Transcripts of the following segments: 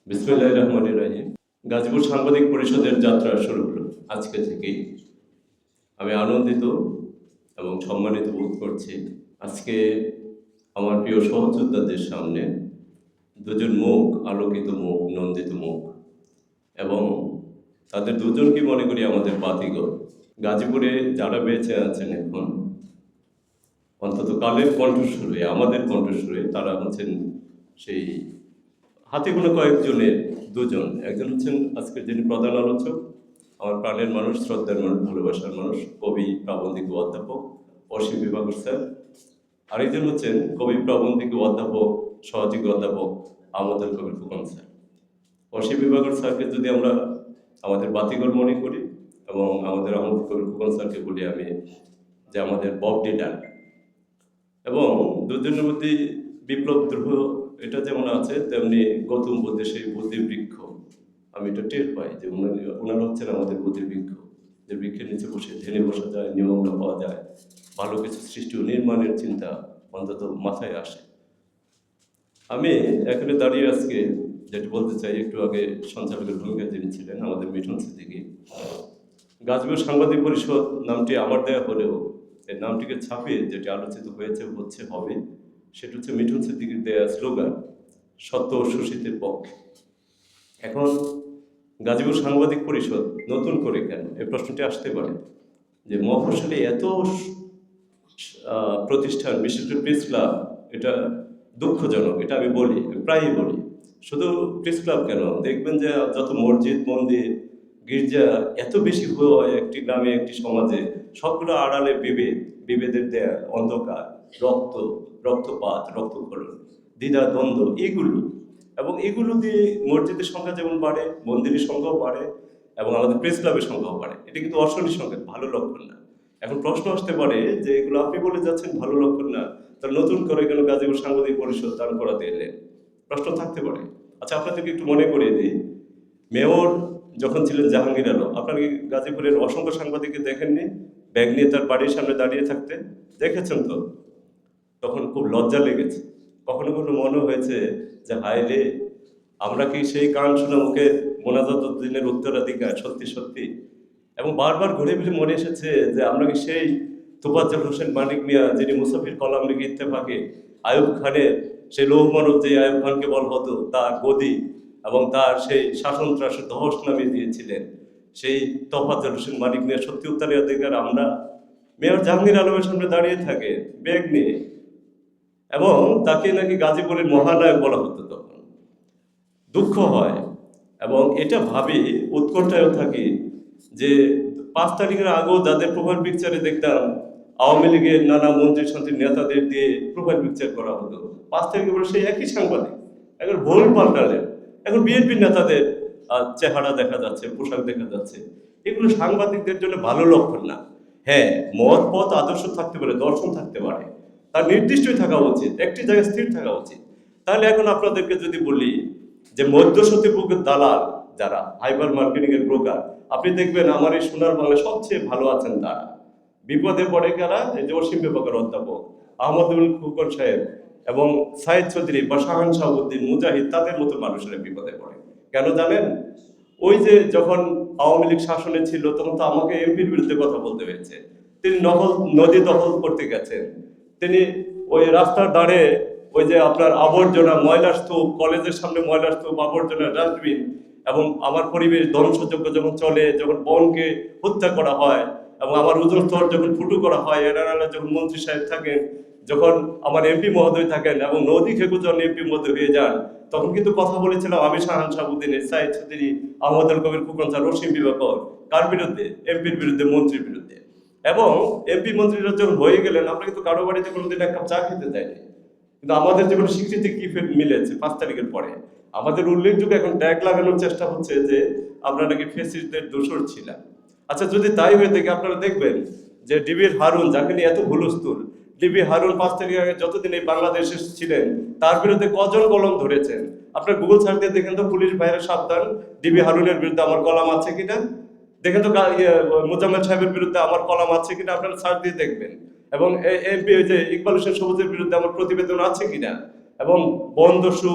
বিসমিল্লাহির রহমানির রহিম। গাজীপুর সাংবাদিক পরিষদের যাত্রা শুরু হলো আজকে থেকেই। আমি আনন্দিত এবং সম্মানিত বোধ করছি। আজকে আমার প্রিয় সহযোদ্ধাদের সামনে দুজন মুখ, আলোকিত মুখ, নন্দিত মুখ, এবং তাদের দুজনকে মনে করি আমাদের বাতিঘর। গাজীপুরে যারা বেঁচে আছেন এখন, অন্তত কালের কণ্ঠস্বরে, আমাদের কণ্ঠস্বরে, তারা হচ্ছেন সেই হাতে গোনা কয়েকজনের দুজন। একজন হচ্ছেন আজকের যিনি প্রধান আলোচক, আমার প্রাণের মানুষ, শ্রদ্ধার মানুষ, ভালোবাসার মানুষ, কবি, প্রাবন্ধিক ও অধ্যাপক অসীম বিভাকর স্যার। আরেকজন হচ্ছেন কবি, প্রাবন্ধিক ও অধ্যাপক, সহযোগী অধ্যাপক আমদুল কবির ফুকন স্যার। অসীম বিভাকর স্যারকে যদি আমরা আমাদের বাতিঘর মনে করি, এবং আমাদের আমদুল কবির ফুকন স্যারকে বলি আমি যে আমাদের বব ডিলার। এবং দুজনের মধ্যে বিপ্লব দ্রোহ এটা যেমন আছে, তেমনি গৌতম বুদ্ধের সেই বুদ্ধির বৃক্ষ। আমি এটা টের পাই যে ওনারা হচ্ছেন আমাদের বুদ্ধির বৃক্ষ, যে বৃক্ষের নিচে বসে ধ্যানে বসা যায়, নিমগ্ন পাওয়া যায়, ভালো কিছু সৃষ্টি ও নির্মাণের চিন্তা অন্তত মাথায় আসে। আমি এখানে দাঁড়িয়ে আজকে যেটা বলতে চাই, একটু আগে সঞ্চালকের ভূমিকা যিনি ছিলেন আমাদের মিঠুন সিদ্দিকী। গাজীপুর সাংবাদিক পরিষদ নামটি আমার দেয়া হলেও এই নামটিকে ছাপিয়ে যেটি আলোচিত হয়েছে, হচ্ছে, হবে, সেটা হচ্ছে মিঠুন সিদ্দিকীর দেয়া স্লোগান, সত্য ও সুশীতের পক্ষে। এখন গাজীপুর সাংবাদিক পরিষদ নতুন করে কেন, এই প্রশ্নটি আসতে পারে যে মফস্বলে এত প্রতিষ্ঠান, বিশেষ করে প্রেস ক্লাব, এটা দুঃখজনক। এটা আমি বলি, প্রায়ই বলি। শুধু প্রেস ক্লাব কেন, দেখবেন যে যত মসজিদ, মন্দির, গির্জা এত বেশি হয় একটি গ্রামে, একটি সমাজে, সবগুলো আড়ালে বিভেদের দেয়া, অন্ধকার, রক্তপাত, রক্তক্ষরণ, দ্বিধা, দ্বন্দ্ব, এগুলো। এবং এগুলো দিয়ে মসজিদের সংখ্যা যেমন বাড়ে, মন্দিরের সংখ্যাও বাড়ে, এবং আমাদের প্রেস ক্লাবের সংখ্যাও বাড়ে। এটা কিন্তু অশনি সংখ্যা, ভালো লক্ষণ না। এখন প্রশ্ন আসতে পারে যে এগুলো আপনি বলে যাচ্ছেন ভালো লক্ষণ না, তাহলে নতুন করে কেন গাজীপুর সাংবাদিক পরিষদ দান করাতে এলেন? প্রশ্ন থাকতে পারে। আচ্ছা, আপনাদেরকে একটু মনে করিয়ে দিই, মেয়র যখন ছিলেন জাহাঙ্গীর আলম, আপনার কি গাজীপুরের অসংখ্য সাংবাদিককে দেখেননি ব্যাগ নিয়ে তার বাড়ির সামনে দাঁড়িয়ে থাকতে? দেখেছেন তো? তখন খুব লজ্জা লেগেছে। কখনো কখনো মনে হয়েছে যে হায় রে, আমরা কি সেই কান শোনা মুখে মোনাজাত দিনের উত্তরাধিকার সত্যি সত্যি? এবং বারবার ঘুরে ফিরে মনে এসেছে যে আমরা কি সেই তোফাজ্জল হোসেন মানিক মিয়া, যিনি মুসাফির কলাম লিখে ইত্তেফাকে আইয়ুব খানের সেই লৌহ মানব, যে আইয়ুব খানকে বলা হতো, তার গদি এবং তার সেই শাসন ত্রাসের ধস নামিয়ে দিয়েছিলেন, সেই তোফাজ্জল হোসেন মানিক মিয়া সত্যি উত্তরাধিকার আমরা? মেয়র জাহাঙ্গীর আলমের সামনে দাঁড়িয়ে থাকে ব্যাগ নিয়ে, এবং তাকে নাকি গাজীপুরের মহানায়ক বলা হতো। তখন দুঃখ হয়, এবং এটা ভাবি, উৎকণ্ঠায়ও থাকি যে 5 তারিখের আগেও যাদের প্রোফাইল পিকচারে দেখতাম আওয়ামী লীগের নানা মন্ত্রী সন্ত্রীর নেতাদের দিয়ে প্রোফাইল পিকচার করা হতো, 5 তারিখে বলে সেই একই সাংবাদিক এখন ভুল পাল্টালেন। এখন বিএনপির নেতাদের চেহারা দেখা যাচ্ছে, পোশাক দেখা যাচ্ছে। এগুলো সাংবাদিকদের জন্য ভালো লক্ষণ না। হ্যাঁ, মত পথ আদর্শ থাকতে পারে, দর্শন থাকতে পারে, তার নির্দিষ্টই থাকা উচিত, একটি জায়গায় স্থির থাকা উচিত। তাহলে এখন আপনাদেরকে যদি বলি যে মধ্যসতীপুরের দালাল যারা, হাইবার মার্কেটিং এর ব্রোকার, আপনি দেখবেন আমার এই সোনার বাংলা সবচেয়ে ভালো আছেন তারা। বিপদে পড়ে কারা? এই যে অসীম বিভাগের অধ্যাপক আহমদুল ফুকন সাহেব এবং সাইদ চৌধুরী বা শাহান শাহাবুদ্দিন, মুজাহিদ, তাদের মতো মানুষেরা বিপদে পড়ে। কেন জানেন? ওই যে যখন আওয়ামী লীগ শাসনে ছিল, তখন তো আমাকে এমপির বিরুদ্ধে কথা বলতে হয়েছে। তিনি নদী দখল করতে গেছেন, তিনি ওই রাস্তার ধারে ওই যে আপনার আবর্জনা, ময়লার স্তূপ, কলেজের সামনে ময়লার স্তূপ, আবর্জনা, ডাস্টবিন, এবং আমার পরিবেশ ধ্বংসযজ্ঞ যখন চলে, যখন বনকে হত্যা করা হয়, এবং আমার ওজন স্তর যখন ফুটু করা হয়, এনারা যখন মন্ত্রী সাহেব থাকেন, যখন আমার এমপি মহোদয় থাকেন, এবং নদী খেকু যখন এমপি মহোদয় হয়ে যান, তখন কিন্তু কথা বলেছিলাম আমি শাহান শাহাবুদ্দিনের, সাইদ চৌধুরী, আহমদুল কবির ফুকন স্যার, অসীম বিভাকর, কার বিরুদ্ধে? এমপির বিরুদ্ধে, মন্ত্রীর বিরুদ্ধে। এবং এমপি মন্ত্রীরা যখন হয়ে গেলেন, আমরা কিন্তু কারো বাড়িতে কোনোদিন এক কাপ চা খেতে যাইনি, কিন্তু আমাদের যেমন স্বীকৃতি কি মিলেছে 5 তারিখের পরে, আমাদের উল্লেখযোগ্য এখন ট্যাগ লাগানোর চেষ্টা হচ্ছে যে আমরা নাকি ফেসিস্টদের দোষর ছিলাম। আচ্ছা, যদি তাই হয়ে থাকে, আপনারা দেখবেন যে ডিবির হারুন, যাকে নিয়ে এত হুলস্থুল, ডিবি হারুন 5 তারিখ আগে যতদিন এই বাংলাদেশে ছিলেন, তার বিরুদ্ধে কজন কলম ধরেছেন? আপনার গুগল সার্চ দিয়ে দেখেন তো, পুলিশ ভাইরা সাবধান, ডিবি হারুনের বিরুদ্ধে আমার কলাম আছে কিনা। দেখেন তো মোজাম্মেল সাহেবের বিরুদ্ধে আমার কলাম আছে কিনা, আপনারা সার্চ দিয়ে দেখবেন। এবং এমপি যে ইকবাল হোসেন সবুজের বিরুদ্ধে আমার প্রতিবেদন আছে কিনা। এবং বনদস্যু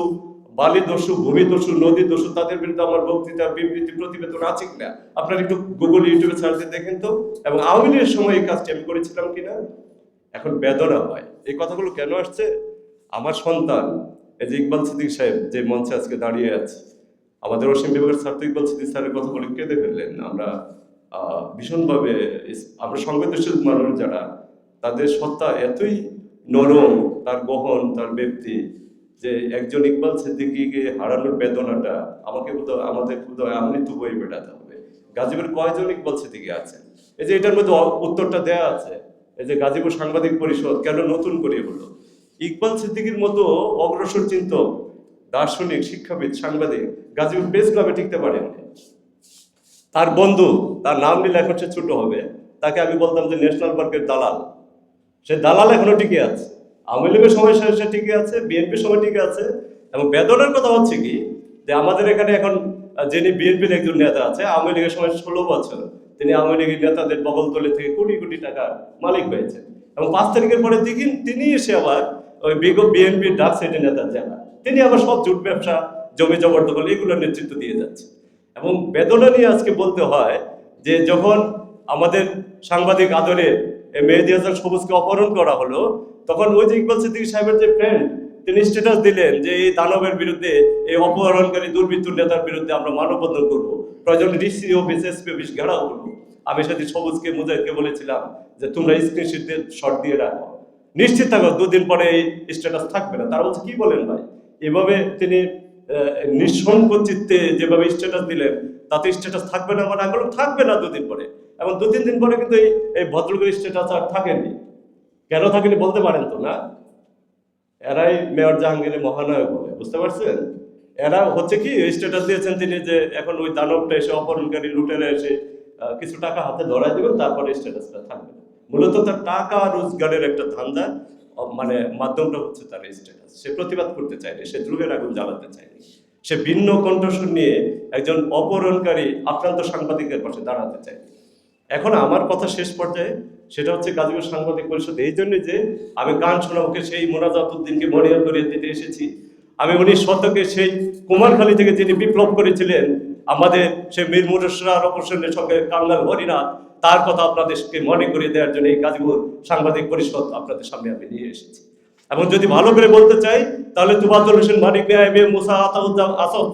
বালি দস্যু, ভূমি দস্যু, নদী দস্যু, তাদের বিরুদ্ধে আমার বক্তৃতা, বিবৃতি, প্রতিবেদন আছে কিনা আপনারা একটু গুগল, ইউটিউবে সার্চ দিয়ে দেখেন তো। এবং আওয়ামী লীগের সময় এই কাজটি আমি করেছিলাম কিনা। এখন বেদনা হয়। এই কথাগুলো কেন আসছে? আমার সন্তান, এই যে ইকবাল সিদ্দিক সাহেব যে মঞ্চে আজকে দাঁড়িয়ে আছে, আমাদের অসীম বিভাগের ছাত্র ইকবাল সিদ্দিক স্যারের কথা বলে কেঁদে ফেললেন। আমরা ভীষণভাবে, আমরা সংবেদনশীল মানুষ যারা, তাদের সত্তা এতই নরম, তার গহন, তার ব্যক্তি, যে একজন ইকবাল সিদ্দিকীকে হারানোর বেদনাটা আমাকে বোধহয়, আমাদের বোধহয় আমৃত্যু বই মেটাতে হবে। গাজীপুর কয়জন ইকবাল সিদ্দিকী আছেন? এই যে এটার মধ্যে উত্তরটা দেয়া আছে। এই যে গাজীপুর সাংবাদিক পরিষদ কেন নতুন করে হলো? ইকবাল সিদ্দিকীর মতো অগ্রসর চিন্তক, দার্শনিক, শিক্ষাবিদ, সাংবাদিক গাজীপুর প্রেস ক্লাবে টিকতে পারেন। তার বন্ধু, তার নাম নিলে এখন সে ছোট হবে, তাকে আমি বলতাম যে ন্যাশনাল পার্কের দালাল। সে দালাল এখনো টিকে আছে। আওয়ামী লীগের সময় সে টিকে আছে, বিএনপির সময় টিকে আছে। এবং বেদনার কথা হচ্ছে কি, যে আমাদের এখানে এখন যিনি বিএনপির একজন নেতা আছে, আওয়ামী লীগের সময় 16 বছর তিনি আওয়ামী লীগের নেতাদের বগলতলে থেকে কোটি কোটি টাকা মালিক হয়েছে। এবং 5 তারিখের পরে তিনি এসে আবার ওই বিএনপির ডাক সাইডে নেতার জায়গা, তিনি আবার সব জুট ব্যবসা, জমি জবরদখল, এগুলোর নেতৃত্ব দিয়ে যাচ্ছে। এবং বেদনা নিয়ে আজকে বলতে হয় যে যখন আমাদের সাংবাদিক আদরে মেহেদী হাসান সবুজকে অপহরণ করা হলো, তখন ওই যে ইকবাল সিদ্দিকী সাহেবের যে ফ্রেন্ড, তিনি স্ট্যাটাস দিলেন যে এই দানবের বিরুদ্ধে, এই অপহরণকারী দুর্বৃত্ত নেতার বিরুদ্ধে আমরা মানববন্ধন করবো, প্রয়োজন ডিসি অফিস, এসপি অফিস ঘেরাও করবো। আমি সেদিন সবুজকে, মুজাহিদকে বলেছিলাম যে তোমরা স্ক্রিনশট দিয়ে শর্ট দিয়ে রাখো, নিশ্চিত থাকো 2 দিন পরে এই স্ট্যাটাস থাকবে না। তারা বলছে কি বলেন ভাই? এভাবে তিনি নিঃসঙ্গ চিত্তে যেভাবে স্ট্যাটাস দিলেন, তাতে স্ট্যাটাস থাকবে না মানে? আমি বললাম থাকবে না 2 দিন পরে। এবং 2-3 দিন পরে কিন্তু এই ভদ্রলোকের স্ট্যাটাস আর থাকেনি। কেন থাকেনি বলতে পারেন তো না? এরাই মেয়র জাহাঙ্গীরের মহানায়ক বলে, বুঝতে পারছেন? এরা হচ্ছে কি, স্ট্যাটাস দিয়েছেন তিনি যে এখন ওই দানবটা এসে, অপহরণকারী লুটেরা এসে কিছু টাকা হাতে ধরাই দেবেন, তারপরে স্ট্যাটাসটা থাকবে। মূলত তার টাকা রোজগারের একটা ধান্দা, মানে মাধ্যমটা হচ্ছে তার স্ট্যাটাস। সে প্রতিবাদ করতে চায়নি, সে দ্রুহের আগুন জ্বালাতে চায়নি, সে ভিন্ন কণ্ঠস্বর নিয়ে একজন অপহরণকারী আক্রান্ত সাংবাদিকের পাশে দাঁড়াতে চায়। এখন আমার কথা শেষ পর্যায়ে, সেটা হচ্ছে গাজীপুর সাংবাদিক পরিষদ এই জন্য যে আমি গান শোনাবকে সেই মোনাজাত উদ্দিনকে মরিয়া করিয়ে দিতে এসেছি। আমি 19 শতকে সেই কুমারখালী থেকে যিনি বিপ্লব করেছিলেন, আমাদের সেই মীর মুর্শিদার অপসনের সঙ্গে কাঙ্গাল হরিনাথ, তার কথা আপনাদেরকে মনে করিয়ে দেওয়ার জন্য এই গাজীপুর সাংবাদিক পরিষদ আপনাদের সামনে আমি নিয়ে এসেছি। এবং যদি ভালো করে বলতে চাই, তাহলে তুফাজ্জল হোসেন মানিক, মুসা,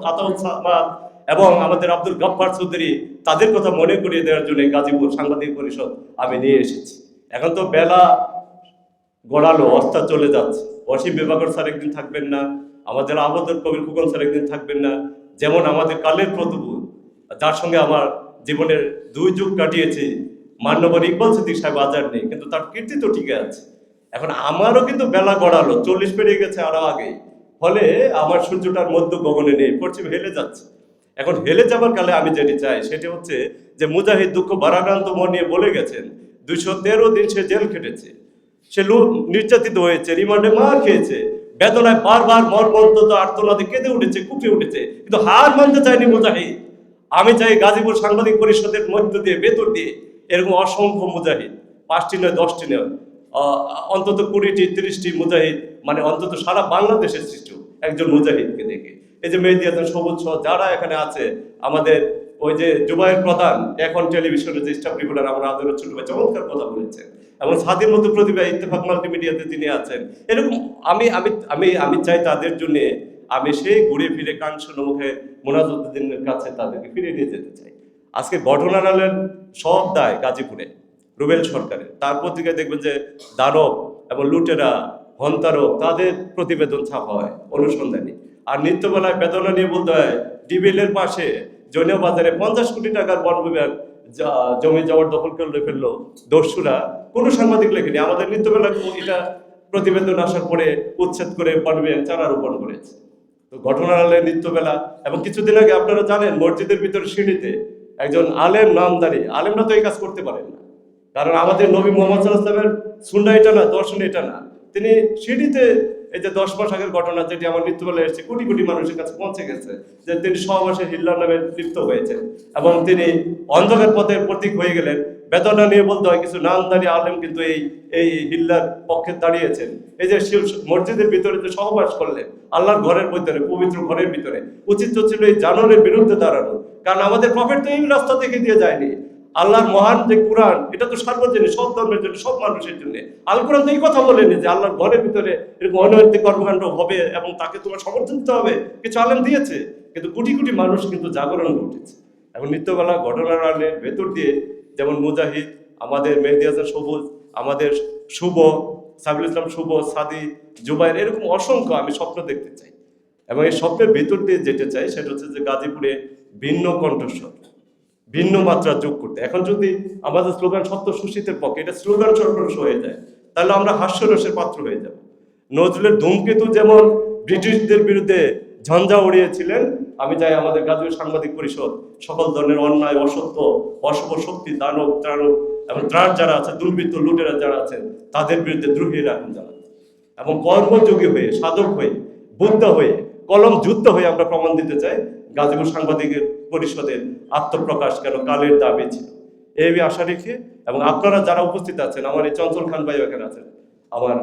আতাউজ্জামান এবং আমাদের আব্দুল গফফার চৌধুরী, তাদের কথা মনে করিয়ে দেওয়ার জন্য গাজীপুর সাংবাদিক পরিষদ আমি নিয়ে এসেছি। এখন তো বেলা গড়ালো, অস্তা চলে যাচ্ছে। অসীম বিভাগর স্যার একদিন থাকবেন না, আমাদের আবদুল কবির খোকন স্যার একদিন থাকবেন না, যেমন আমাদের কালের প্রতিভূ, যার সঙ্গে আমার জীবনের 2 যুগ কাটিয়েছি, মান্যবর ইকবাল সিদ্দিক সাহেব আজ আর নেই, কিন্তু তার কীর্তি তো ঠিক আছে। এখন আমারও কিন্তু বেলা গড়ালো, 40 পেরিয়ে গেছে আরো আগেই। ফলে আমার সূর্যটার মধ্য গগনে নেই, পশ্চিম হেলে যাচ্ছে। এখন হেলে যাবার কালে আমি যেটি চাই সেটি হচ্ছে যে মুজাহিদ দুঃখ ভারাক্রান্ত মন নিয়ে বলে গেছেন 213 দিন সে জেল খেটেছে, সে নির্যাতিত হয়েছে, রিমান্ডে মার খেয়েছে, বেদনায় বারবার মর্মন্তত আর্তনাদে কেঁদে উঠেছে, কুপে উঠেছে, কিন্তু হার মানতে চায়নি মুজাহিদ। আমি চাই গাজীপুর সাংবাদিক পরিষদের মধ্য দিয়ে, ভেতর দিয়ে এরকম অসংখ্য মুজাহিদ, 5টি নয় 10টি নয়, অন্তত 20টি 30টি মুজাহিদ, মানে অন্তত সারা বাংলাদেশের সৃষ্টি একজন মুজাহিদকে দেখে। এই যে মেহেদী হাসান সবুজ সহ যারা এখানে আছে, আমাদের ওই যে জুবায়ের প্রধান, এখন টেলিভিশনে যে স্টাফ রিপোর্টার, আমরা আদরের ছোট ভাই, চমৎকার কথা বলেছেন। এবং স্বাধীন মতো প্রতিভা, ইত্তেফাক মাল্টিমিডিয়াতে তিনি আছেন। এরকম আমি আমি আমি আমি চাই তাদের জন্য আমি সেই ঘুরে ফিরে কাঞ্চন মুখে মোনাজাতুদ্দিনের কাছে তাদেরকে ফিরে নিয়ে যেতে চাই। আজকে ঘটনার সব দায় গাজীপুরে রুবেল সরকারের। তার পত্রিকায় দেখবেন যে দানব এবং লুটেরা, হন্তারক, তাদের প্রতিবেদন ছাপা হয়, অনুসন্ধানী। আর নিত্যবেলায় বেদনা নিয়ে বলতে হয়, ডিবিলের পাশে জৈনিয়া বাজারে 50 কোটি টাকার বন বিভাগ জমি জবরদখল করে ফেললো দস্যুরা, কোনো সাংবাদিক লেখেনি। আমাদের নিত্যবেলা এটা প্রতিবেদন আসার পরে উচ্ছেদ করে বন বিভাগ চারা রোপণ করেছে। তো ঘটনার নিত্যবেলা। এবং কিছুদিন আগে আপনারা জানেন, মসজিদের ভিতরে সিঁড়িতে একজন আলেম, নামদারি আলেমরা তো এই কাজ করতে পারেন না, কারণ আমাদের নবী মোহাম্মদ সাল্লাল্লাহু আলাইহি ওয়াসাল্লামের সুন্নাহ এটা না, দর্শন এটা না। তিনি সিঁড়িতে, এই যে 10 মাস আগের ঘটনা যেটি আমার মৃত্যুবেলায় এসেছে, কোটি কোটি মানুষের কাছে পৌঁছে গেছে, যে তিনি সহবাসে হিল্লার নামে লিপ্ত হয়েছেন এবং তিনি অন্ধকার পথের প্রতীক হয়ে গেলেন। বেদনা নিয়ে বলতে হয় কিছু নামধারী আলেম কিন্তু এই এই হিল্লার পক্ষে দাঁড়িয়েছেন। এই যে মসজিদের ভিতরে যে সহবাস করলেন, আল্লাহর ঘরের ভিতরে, পবিত্র ঘরের ভিতরে, উচিত ছিল এই জানোয়ারের বিরুদ্ধে দাঁড়ানো। কারণ আমাদের প্রফেট তো এই রাস্তা দেখে দিয়ে যায়নি। আল্লাহর মহান যে কোরআন, এটা তো সার্বজনীন, সব ধর্মের জন্য, সব মানুষের জন্য। আল কোরআন তো এই কথা বলেনি যে আল্লাহর ঘরের ভিতরে এরকম অনৈতিক কর্মকাণ্ড হবে এবং তাকে তোমার সমর্থন দিতে হবে। কিছু আলেম দিয়েছে, কিন্তু কোটি কোটি মানুষ কিন্তু জাগরণ ঘটেছে। এখন নিত্যবেলা ঘটনার আলের ভেতর দিয়ে যেমন মুজাহিদ, আমাদের মেহেদী হাসান সবুজ, আমাদের শুভ, সাবিল ইসলাম শুভ, সাদি, জুবাইর, এরকম অসংখ্য আমি স্বপ্ন দেখতে চাই। এবং এই স্বপ্নের ভেতর দিয়ে যেতে চাই সেটা হচ্ছে যে গাজীপুরে ভিন্ন কণ্ঠস্বর, ভিন্ন মাত্রা যোগ করতে। এখন যদি আমাদের স্লোগান সত্য সুশীতের পক্ষে, এটা স্লোগান সরবরাহ হয়ে যায়, তাহলে আমরা হাস্যরসের পাত্র হয়ে যাব। নজরুলের ধূমকেতু যেমন ব্রিটিশদের বিরুদ্ধে ঝঞ্ঝা উড়িয়েছিলেন, আমি চাই আমাদের গাজীপুর সাংবাদিক পরিষদ সকল ধরনের অন্যায়, অসত্য, অশুভ শক্তি, দানব, ত্রাণব এবং ত্রাণ যারা আছে, দুর্বৃত্ত লুটেরা যারা আছেন, তাদের বিরুদ্ধে দ্রোহী রাখুন যারা, এবং কর্মযোগী হয়ে, সাধক হয়ে, বুদ্ধা হয়ে, কলম যুদ্ধ হয়ে আমরা প্রমাণ দিতে চাই গাজীপুর সাংবাদিকের পরিষদের আত্মপ্রকাশ কেন কালের দাবি ছিল। এই আশা রেখে, এবং আপনারা যারা উপস্থিত আছেন, আমার এই চঞ্চল খান ভাই এখানে আছেন, আমার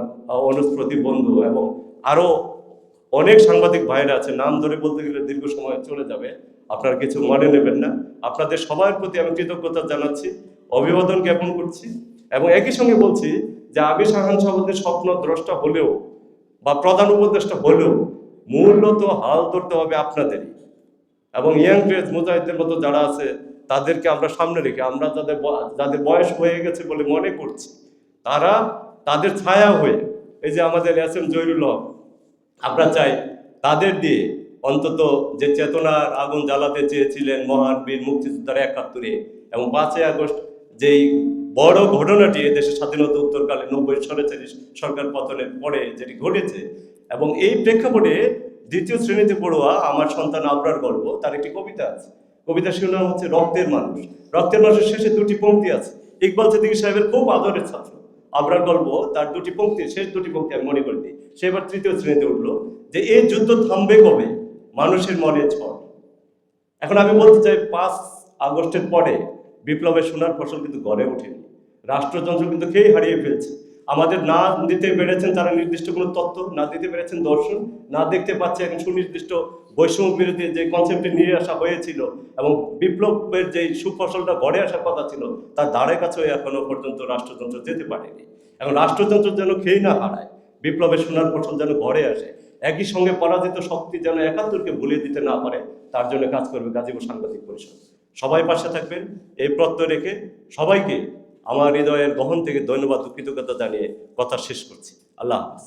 অনুস্প্রতি বন্ধু, এবং আরো অনেক সাংবাদিক ভাইরা আছে, নাম ধরে বলতে গেলে দীর্ঘ সময় চলে যাবে, আপনারা কিছু মনে নেবেন না। আপনাদের সবার প্রতি আমি কৃতজ্ঞতা জানাচ্ছি, অভিবাদন জ্ঞাপন করছি, এবং একই সঙ্গে বলছি যে আমি শাহান সাহেবের স্বপ্ন দ্রষ্টা হলেও বা প্রধান উপদেষ্টা হলেও মূলত হাল ধরতে হবে আপনাদেরই, এবং ইয়াং ক্রেজ মুজাহিদের মতো যারা আছে তাদেরকে আমরা সামনে রেখে, আমরা যাদের বয়স হয়ে গেছে বলে মনে করছি, তারা তাদের ছায়া হয়ে, এই যে আমাদের এস এম জহিরুল হক, আমরা চাই তাদের দিয়ে অন্তত যে চেতনার আগুন জ্বালাতে চেয়েছিলেন মহান বীর মুক্তিযোদ্ধার ৭১-এ, এবং ৫ই আগস্ট যেই বড় ঘটনাটি এদেশের স্বাধীনতা উত্তরকালে ৯০ সরেচারি সরকার পতনের পরে যেটি ঘটেছে, এবং এই প্রেক্ষাপটে দ্বিতীয় শ্রেণীতে পড়ুয়া আমার সন্তান আবরার গল্প, তার একটি কবিতা আছে। কবিতা শিরোনাম হচ্ছে রক্তের মানুষ। রক্তের মানুষের শেষে দুটি পংক্তি আছে। ইকবাল সিদ্দিকী সাহেবের খুব আদরের ছাত্র আবরার গল্প, তার দুটি পংক্তি, শেষ দুটি পংক্তি আমি মনে করে দিই। সে এবার তৃতীয় শ্রেণীতে উঠলো যে এই যুদ্ধ থামবে কবে, মানুষের মনে ঝড়। এখন আমি বলতে চাই ৫ আগস্টের পরে বিপ্লবের সোনার ফসল কিন্তু গড়ে ওঠেনি। রাষ্ট্রযন্ত্র কিন্তু খেয়ে হারিয়ে ফেলছে। আমাদের না দিতে পেরেছেন তারা নির্দিষ্ট কোনো তত্ত্ব, না দিতে পেরেছেন দর্শন, না দেখতে পাচ্ছে এখন সুনির্দিষ্ট বৈষম্য বিরোধী যে কনসেপ্টটি নিয়ে আসা হয়েছিল এবং বিপ্লবের যে সুফসলটা গড়ে আসার কথা ছিল, তার ধারে কাছেও এখনো পর্যন্ত রাষ্ট্রযন্ত্র যেতে পারেনি। এখন রাষ্ট্রযন্ত্র যেন খেই না হারায়, বিপ্লবের সোনার ফসল যেন ঘরে আসে, একই সঙ্গে পরাজিত শক্তি যেন ৭১-কে ভুলিয়ে দিতে না পারে, তার জন্য কাজ করবে গাজীপুর সাংবাদিক পরিষদ। সবাই পাশে থাকবেন এই প্রত্যয় রেখে সবাইকে আমার হৃদয়ের গহন থেকে ধন্যবাদ ও কৃতজ্ঞতা জানিয়ে কথা শেষ করছি। আল্লাহ হাফেজ।